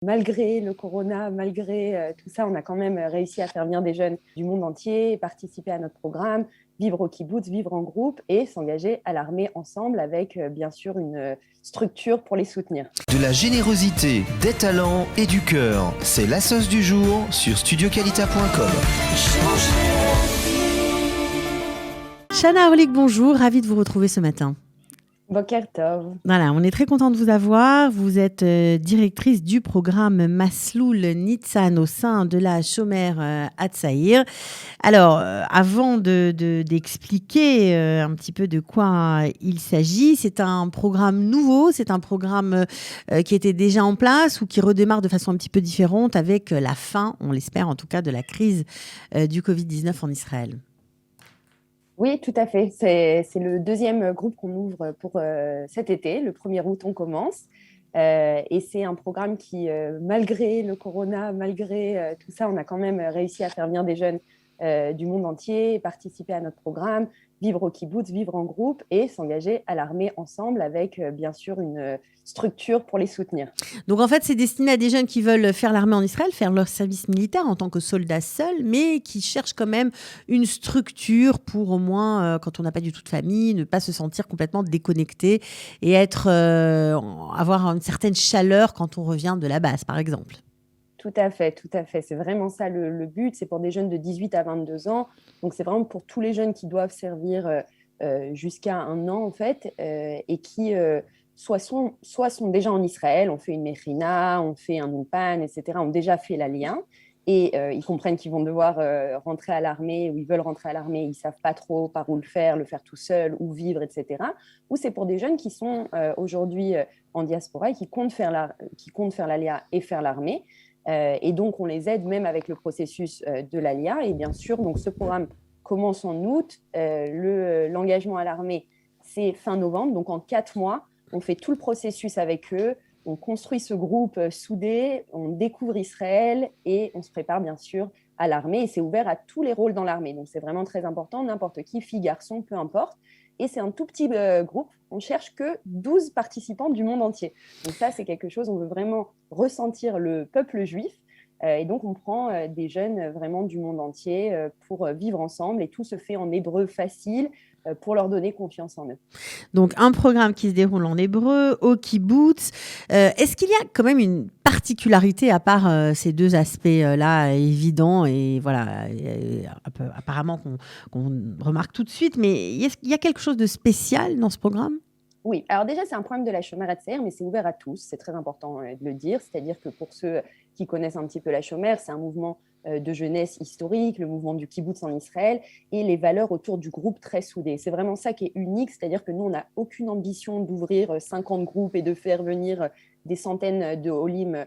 Malgré le corona, malgré tout ça, on a quand même réussi à faire venir des jeunes du monde entier, participer à notre programme, vivre au kibbutz, vivre en groupe et s'engager à l'armée ensemble avec bien sûr une structure pour les soutenir. De la générosité, des talents et du cœur. C'est la sauce du jour sur studioqualita.com. Chana Orlik, bonjour, ravie de vous retrouver ce matin. Boker Tov. Voilà, on est très content de vous avoir. Vous êtes directrice du programme Masloul Nitzan au sein de la Shomer Hatzair. Alors, avant d'expliquer un petit peu de quoi il s'agit, c'est un programme nouveau, c'est un programme qui était déjà en place ou qui redémarre de façon un petit peu différente avec la fin, on l'espère en tout cas, de la crise du Covid-19 en Israël. Oui, tout à fait. C'est le deuxième groupe qu'on ouvre pour cet été. Le 1er août, on commence. Et c'est un programme qui, malgré le corona, malgré tout ça, on a quand même réussi à faire venir des jeunes du monde entier, participer à notre programme, vivre au kibbutz, vivre en groupe et s'engager à l'armée ensemble avec, bien sûr, une structure pour les soutenir. Donc en fait, c'est destiné à des jeunes qui veulent faire l'armée en Israël, faire leur service militaire en tant que soldats seuls, mais qui cherchent quand même une structure pour au moins, quand on n'a pas du tout de famille, ne pas se sentir complètement déconnecté et avoir une certaine chaleur quand on revient de la base, par exemple. Tout à fait, tout à fait. C'est vraiment ça le but. C'est pour des jeunes de 18 à 22 ans. Donc, c'est vraiment pour tous les jeunes qui doivent servir jusqu'à 1 an, en fait, et qui soit sont déjà en Israël, on fait une mechina, on fait un ulpan, etc., ont déjà fait l'aliyah. Et ils comprennent qu'ils vont devoir rentrer à l'armée ou ils veulent rentrer à l'armée, ils ne savent pas trop par où le faire tout seul, où vivre, etc. Ou c'est pour des jeunes qui sont aujourd'hui en diaspora et qui comptent faire l'aliyah et faire l'armée. Et donc, on les aide même avec le processus de l'ALIA. Et bien sûr, donc, ce programme commence en août. L'engagement à l'armée, c'est fin novembre. Donc, en 4 mois, on fait tout le processus avec eux. On construit ce groupe soudé, on découvre Israël et on se prépare bien sûr à l'armée. Et c'est ouvert à tous les rôles dans l'armée. Donc, c'est vraiment très important. N'importe qui, fille, garçon, peu importe. Et c'est un tout petit groupe. On cherche que 12 participants du monde entier. Donc ça, c'est quelque chose, on veut vraiment ressentir le peuple juif. Et donc, on prend des jeunes vraiment du monde entier pour vivre ensemble. Et tout se fait en hébreu facile pour leur donner confiance en eux. Donc, un programme qui se déroule en hébreu, au kibbutz. Est-ce qu'il y a quand même une particularité à part ces deux aspects-là évidents et voilà, apparemment qu'on remarque tout de suite, mais est-ce qu'il y a quelque chose de spécial dans ce programme ? Oui, alors déjà, c'est un programme de la Shomer Hatzair, mais c'est ouvert à tous, c'est très important de le dire. C'est-à-dire que pour ceux qui connaissent un petit peu la Shomer, c'est un mouvement de jeunesse historique, le mouvement du kibbutz en Israël, et les valeurs autour du groupe très soudées. C'est vraiment ça qui est unique, c'est-à-dire que nous, on n'a aucune ambition d'ouvrir 50 groupes et de faire venir des centaines de holim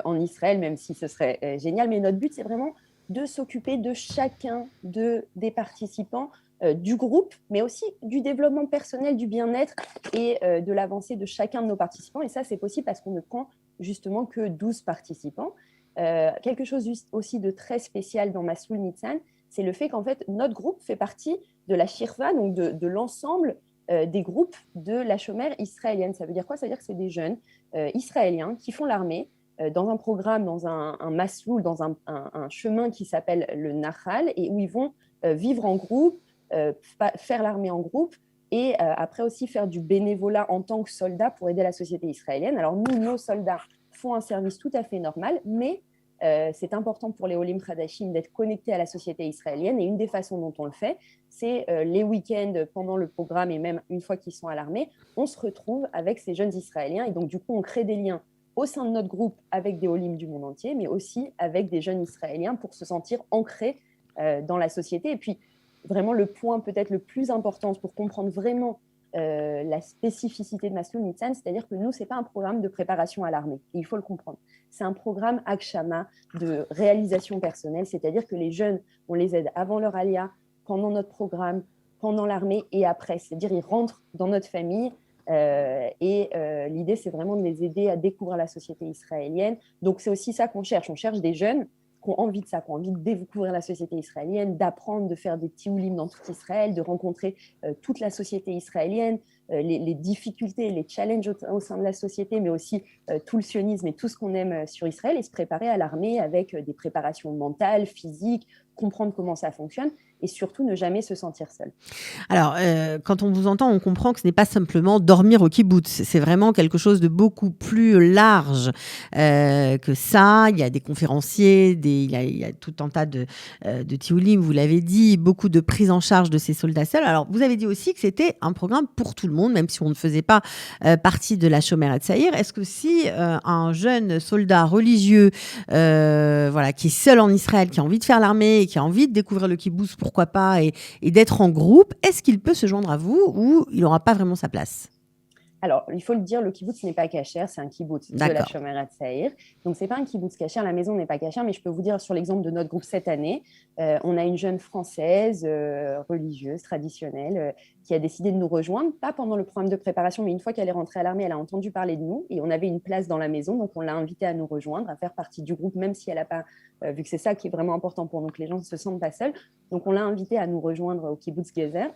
en Israël, même si ce serait génial. Mais notre but, c'est vraiment de s'occuper de chacun des participants du groupe, mais aussi du développement personnel, du bien-être et de l'avancée de chacun de nos participants. Et ça, c'est possible parce qu'on ne prend justement que 12 participants. Quelque chose aussi de très spécial dans Masloul Nitzan, c'est le fait qu'en fait, notre groupe fait partie de la shirva, donc de l'ensemble des groupes de la Shomer israélienne. Ça veut dire quoi? Ça veut dire que c'est des jeunes israéliens qui font l'armée dans un programme, dans un Masloul, dans un chemin qui s'appelle le Nahal, et où ils vont vivre en groupe, faire l'armée en groupe et après aussi faire du bénévolat en tant que soldat pour aider la société israélienne. Alors nous, nos soldats font un service tout à fait normal, mais c'est important pour les Olim Khadashim d'être connectés à la société israélienne et une des façons dont on le fait, c'est les week-ends pendant le programme et même une fois qu'ils sont à l'armée, on se retrouve avec ces jeunes Israéliens et donc du coup on crée des liens au sein de notre groupe avec des Olim du monde entier, mais aussi avec des jeunes Israéliens pour se sentir ancrés dans la société. Et puis vraiment le point peut-être le plus important pour comprendre vraiment la spécificité de Masloul Nitzan, c'est-à-dire que nous, ce n'est pas un programme de préparation à l'armée, il faut le comprendre. C'est un programme Akshama de réalisation personnelle, c'est-à-dire que les jeunes, on les aide avant leur alia, pendant notre programme, pendant l'armée et après. C'est-à-dire ils rentrent dans notre famille l'idée, c'est vraiment de les aider à découvrir la société israélienne. Donc, c'est aussi ça qu'on cherche. On cherche des jeunes qui ont envie de ça, qui ont envie de découvrir la société israélienne, d'apprendre, de faire des tioulим dans tout Israël, de rencontrer toute la société israélienne, les difficultés, les challenges au sein de la société, mais aussi tout le sionisme et tout ce qu'on aime sur Israël, et se préparer à l'armée avec des préparations mentales, physiques, comprendre comment ça fonctionne et surtout ne jamais se sentir seul. Alors, quand on vous entend, on comprend que ce n'est pas simplement dormir au kibboutz. C'est vraiment quelque chose de beaucoup plus large que ça. Il y a des conférenciers, il y a tout un tas de tioulim, vous l'avez dit, beaucoup de prise en charge de ces soldats seuls. Alors, vous avez dit aussi que c'était un programme pour tout le monde, même si on ne faisait pas partie de la Shomer Hatzair. Est-ce que si un jeune soldat religieux voilà, qui est seul en Israël, qui a envie de faire l'armée, qui a envie de découvrir le kibboutz, pourquoi pas, et d'être en groupe, est-ce qu'il peut se joindre à vous ou il n'aura pas vraiment sa place? Alors, il faut le dire, le kibbutz n'est pas cachère, c'est un kibbutz de la Shomer Hatzair. Donc, ce n'est pas un kibbutz cachère, la maison n'est pas cachère, mais je peux vous dire sur l'exemple de notre groupe cette année, on a une jeune Française religieuse, traditionnelle, qui a décidé de nous rejoindre, pas pendant le programme de préparation, mais une fois qu'elle est rentrée à l'armée, elle a entendu parler de nous et on avait une place dans la maison, donc on l'a invitée à nous rejoindre, à faire partie du groupe, même si elle n'a pas, vu que c'est ça qui est vraiment important pour nous, que les gens ne se sentent pas seuls. Donc, on l'a invitée à nous rejoindre au kibbutz Gezer.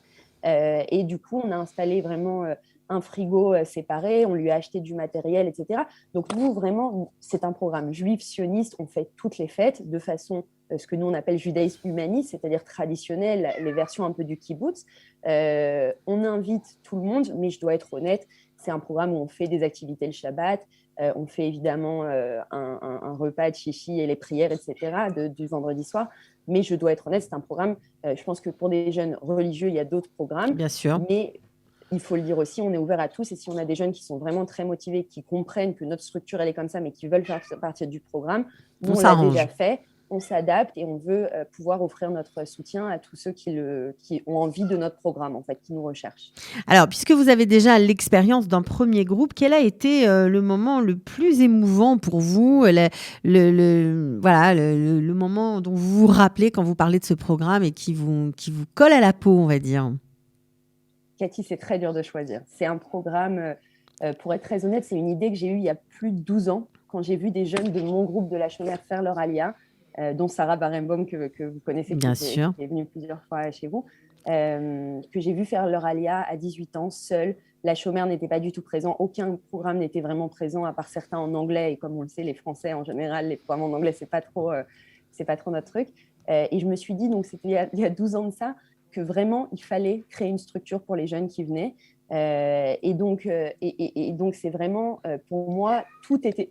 Et du coup, on a installé vraiment un frigo séparé, on lui a acheté du matériel, etc. Donc nous, vraiment, c'est un programme juif sioniste, on fait toutes les fêtes de façon, ce que nous on appelle judaïsme humaniste, c'est-à-dire traditionnel, les versions un peu du kibbutz. On invite tout le monde, mais je dois être honnête, c'est un programme où on fait des activités le Shabbat, on fait évidemment un repas de chichi et les prières, etc. du vendredi soir. Mais je dois être honnête, c'est un programme, je pense que pour des jeunes religieux, il y a d'autres programmes. Bien sûr. Mais il faut le dire aussi, on est ouvert à tous. Et si on a des jeunes qui sont vraiment très motivés, qui comprennent que notre structure, elle est comme ça, mais qui veulent faire partie du programme, nous, on l'a déjà fait. On s'adapte et on veut pouvoir offrir notre soutien à tous ceux qui ont envie de notre programme, en fait, qui nous recherchent. Alors, puisque vous avez déjà l'expérience d'un premier groupe, quel a été le moment le plus émouvant pour vous, le moment dont vous vous rappelez quand vous parlez de ce programme et qui vous colle à la peau, on va dire? Cathy, c'est très dur de choisir. C'est un programme, pour être très honnête, c'est une idée que j'ai eue il y a plus de 12 ans, quand j'ai vu des jeunes de mon groupe de la Shomer faire leur alia. Dont Sarah Barenbaum, que vous connaissez, Bien qui sûr. est venue plusieurs fois chez vous, que j'ai vu faire leur alia à 18 ans, seule. La Shomer n'était pas du tout présent, aucun programme n'était vraiment présent, à part certains en anglais, et comme on le sait, les Français, en général, les programmes en anglais, c'est pas trop notre truc. Et je me suis dit, donc c'était il y a 12 ans de ça, que vraiment, il fallait créer une structure pour les jeunes qui venaient. Et donc, c'est vraiment, pour moi, il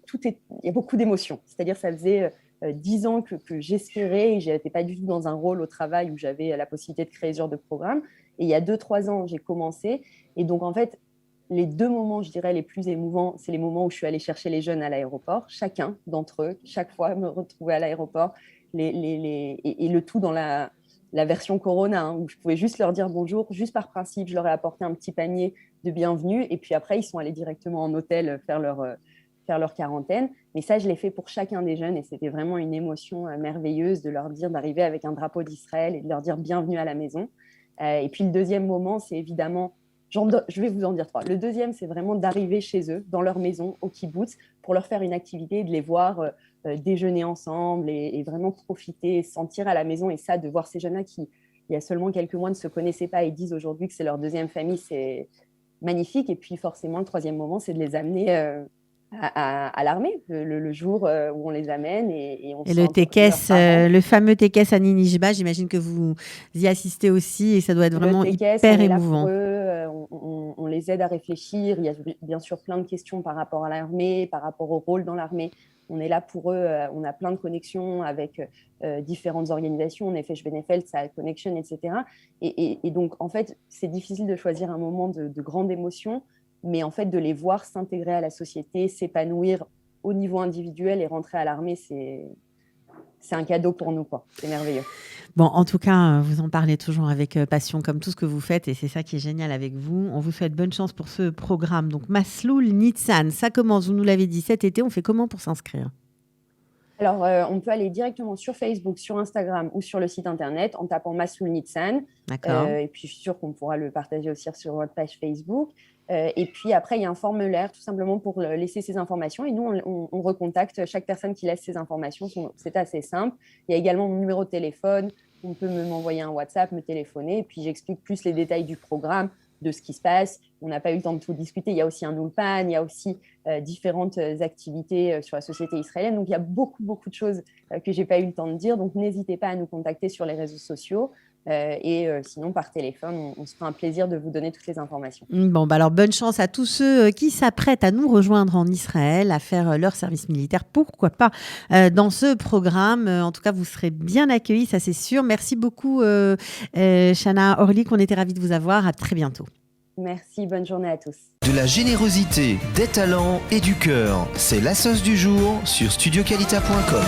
y a beaucoup d'émotions. C'est-à-dire, ça faisait 10 ans que j'espérais, et je n'étais pas du tout dans un rôle au travail où j'avais la possibilité de créer ce genre de programme. Et il y a 2-3 ans, j'ai commencé. Et donc, en fait, les 2 moments, je dirais, les plus émouvants, c'est les moments où je suis allée chercher les jeunes à l'aéroport, chacun d'entre eux, chaque fois, me retrouver à l'aéroport, et le tout dans la version Corona, hein, où je pouvais juste leur dire bonjour, juste par principe, je leur ai apporté un petit panier de bienvenue, et puis après, ils sont allés directement en hôtel faire leur quarantaine. Mais ça, je l'ai fait pour chacun des jeunes, et c'était vraiment une émotion merveilleuse de leur dire d'arriver avec un drapeau d'Israël et de leur dire bienvenue à la maison. Et puis le deuxième moment, c'est évidemment, je vais vous en dire 3. Le deuxième, c'est vraiment d'arriver chez eux, dans leur maison, au kibbutz, pour leur faire une activité, de les voir déjeuner ensemble et vraiment profiter, se sentir à la maison. Et ça, de voir ces jeunes-là qui, il y a seulement quelques mois, ne se connaissaient pas et disent aujourd'hui que c'est leur deuxième famille, c'est magnifique. Et puis forcément, le troisième moment, c'est de les amener à l'armée, le jour où on les amène. Et le Tekes, le fameux Tekes à Ninijba, j'imagine que vous y assistez aussi et ça doit être vraiment hyper émouvant. On les aide à réfléchir. Il y a bien sûr plein de questions par rapport à l'armée, par rapport au rôle dans l'armée. On est là pour eux, on a plein de connexions avec différentes organisations, Nefesh Benefeld, Sahel Connection, etc. Et donc, en fait, c'est difficile de choisir un moment de grande émotion, mais en fait, de les voir s'intégrer à la société, s'épanouir au niveau individuel et rentrer à l'armée, c'est un cadeau pour nous, quoi. C'est merveilleux. Bon, en tout cas, vous en parlez toujours avec passion, comme tout ce que vous faites, et c'est ça qui est génial avec vous. On vous souhaite bonne chance pour ce programme. Donc, Masloul Nitzan, ça commence, vous nous l'avez dit, cet été. On fait comment pour s'inscrire ? Alors, on peut aller directement sur Facebook, sur Instagram ou sur le site internet en tapant Masloul Nitzan. D'accord. Et puis, je suis sûre qu'on pourra le partager aussi sur votre page Facebook. Et puis après, il y a un formulaire tout simplement pour laisser ces informations. Et nous, on recontacte chaque personne qui laisse ces informations. C'est assez simple. Il y a également mon numéro de téléphone. On peut m'envoyer un WhatsApp, me téléphoner. Et puis, j'explique plus les détails du programme, de ce qui se passe. On n'a pas eu le temps de tout discuter. Il y a aussi un Ulpan, il y a aussi différentes activités sur la société israélienne. Donc, il y a beaucoup, beaucoup de choses que je n'ai pas eu le temps de dire. Donc, n'hésitez pas à nous contacter sur les réseaux sociaux. Sinon, par téléphone, on se fera un plaisir de vous donner toutes les informations. Bon, alors bonne chance à tous ceux qui s'apprêtent à nous rejoindre en Israël, à faire leur service militaire, pourquoi pas, dans ce programme. En tout cas, vous serez bien accueillis, ça c'est sûr. Merci beaucoup, Shana Orlik, on était ravis de vous avoir. À très bientôt. Merci, bonne journée à tous. De la générosité, des talents et du cœur, c'est la sauce du jour sur studioqualita.com.